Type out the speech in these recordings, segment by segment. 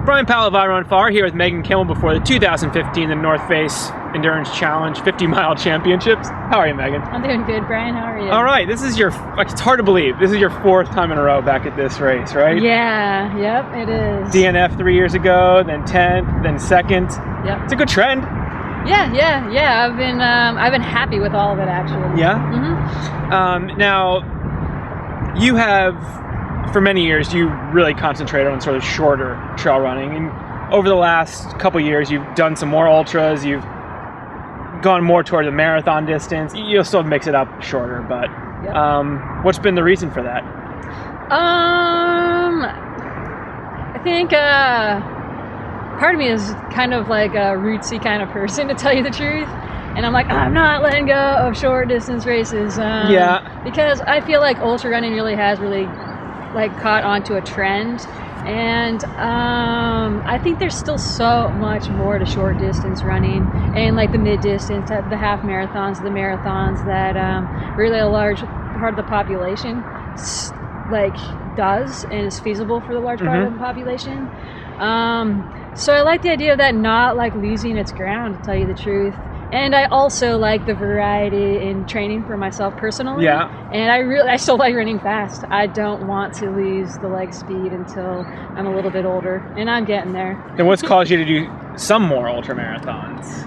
Brian Powell of I Run Far here with Megan Kimmel before the 2015 The North Face Endurance Challenge 50-mile championships. How are you, Megan? I'm doing good, Brian. How are you? All right. This is your, it's hard to believe, this is your 4th time in a row back at this race, right? Yeah, yep, it is. DNF 3 years ago, then 10th, then 2nd. Yep. It's a good trend. Yeah. I've been happy with all of it, actually. Yeah? Mm-hmm. Now, you have, for many years, you really concentrated on sort of shorter trail running. And over the last couple years, you've done some more ultras. You've gone more toward the marathon distance. You'll still mix it up shorter, but Yep. What's been the reason for that? I think part of me is kind of like a rootsy kind of person, to tell you the truth. And I'm like, I'm not letting go of short distance races. Because I feel like ultra running really has like caught onto a trend, and I think there's still so much more to short distance running and like the mid distance, the half marathons, the marathons that really a large part of the population like does and is feasible for the large part of the population. So I like the idea of that not like losing its ground, to tell you the truth. And I also like the variety in training for myself personally. Yeah. And I still like running fast. I don't want to lose the leg speed until I'm a little bit older, and I'm getting there. Then what's caused you to do some more ultra marathons?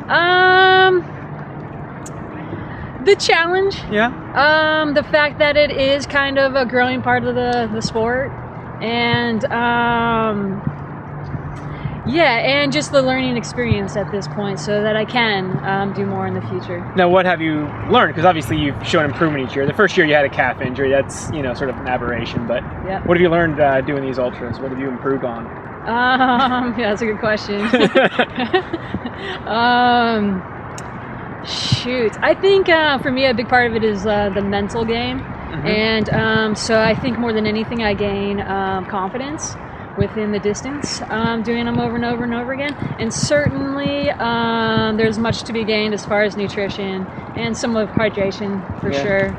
The challenge. Yeah. The fact that it is kind of a growing part of the sport, and and just the learning experience at this point, so that I can do more in the future. Now, what have you learned? Because obviously you've shown improvement each year. The first year you had a calf injury. That's, sort of an aberration. But what have you learned doing these ultras? What have you improved on? Yeah, that's a good question. Shoot. I think for me, a big part of it is the mental game. And so I think more than anything, I gain confidence within the distance, doing them over and over and over again. And certainly there's much to be gained as far as nutrition and some of hydration for sure.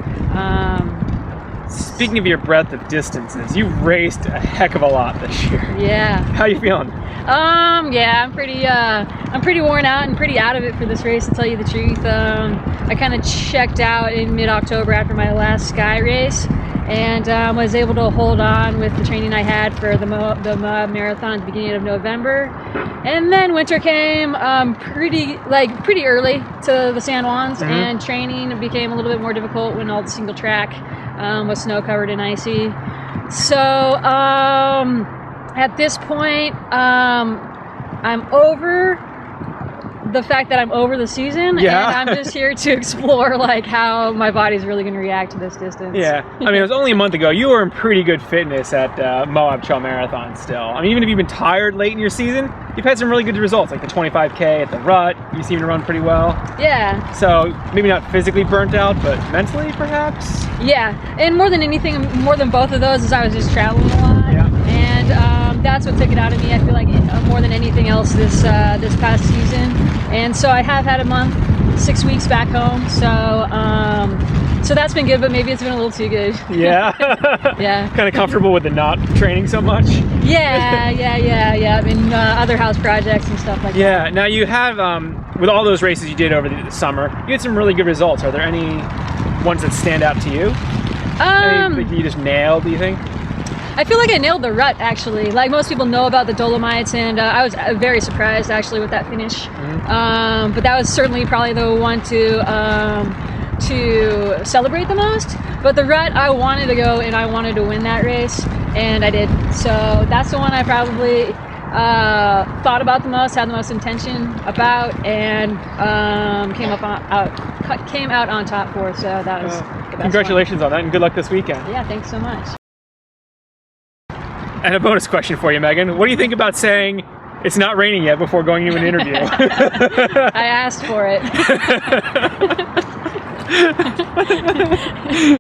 Speaking of your breadth of distances, you've raced a heck of a lot this year. Yeah. How are you feeling? I'm pretty worn out and pretty out of it for this race, to tell you the truth. I kind of checked out in mid-October after my last Sky race, and was able to hold on with the training I had for the marathon at the beginning of November. And then winter came pretty early to the San Juans, and training became a little bit more difficult when all the single track was snow covered and icy. So at this point, I'm over the fact that I'm over the season, and I'm just here to explore like how my body's really going to react to this distance. Yeah, I mean, it was only a month ago. You were in pretty good fitness at Moab Trail Marathon still. I mean, even if you've been tired late in your season, you've had some really good results, like the 25K at the Rut. You seem to run pretty well. Yeah. So maybe not physically burnt out, but mentally perhaps? Yeah, and more than anything, more than both of those, is I was just traveling a lot. Yeah. And that's what took it out of me, I feel like, more than anything else this past season. And so I have had a month, 6 weeks back home, so that's been good, but maybe it's been a little too good. Yeah? Yeah. Kind of comfortable with the not training so much? Yeah. I mean, other house projects and stuff like that. Yeah, now you have, with all those races you did over the summer, you had some really good results. Are there any ones that stand out to you? Any that you just nailed, do you think? I feel like I nailed the Rut, actually. Like, most people know about the Dolomites, and I was very surprised, actually, with that finish. But that was certainly probably the one to celebrate the most. But the Rut, I wanted to go, and I wanted to win that race, and I did. So that's the one I probably thought about the most, had the most intention about, and came out on top for. So that was the best. Congratulations on that, and good luck this weekend. Yeah, thanks so much. And a bonus question for you, Megan. What do you think about saying it's not raining yet before going to an interview? I asked for it.